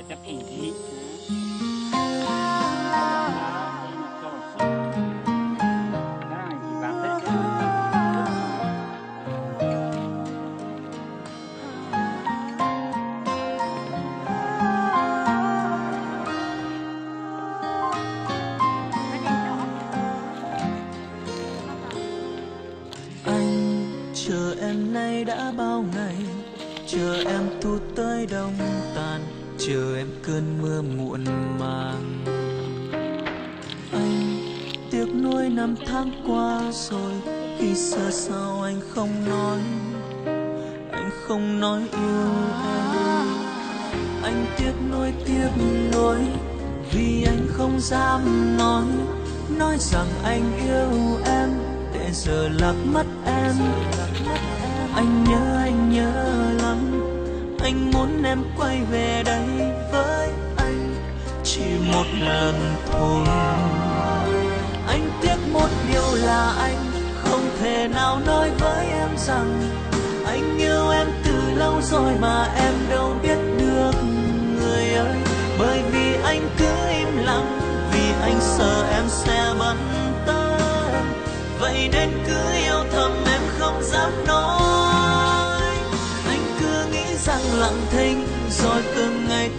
chấp ý gì chờ em nay đã bao ngày, chờ em thu tới đông tàn, chờ em cơn mưa muộn màng. Anh tiếc nuối năm tháng qua rồi, khi xưa sao anh không nói yêu em. Anh tiếc nuối vì anh không dám nói rằng anh yêu em, để giờ lạc mất em. Anh nhớ lắm, anh muốn em quay về đây với anh chỉ một lần thôi. Anh tiếc một điều là anh không thể nào nói với em rằng anh yêu em từ lâu rồi mà em đâu biết được người ơi. Bởi vì anh cứ im lặng, vì anh sợ em sẽ bận tâm, vậy nên cứ yêu thầm em không dám nói. Anh cứ nghĩ rằng lặng thinh rồi từng ngày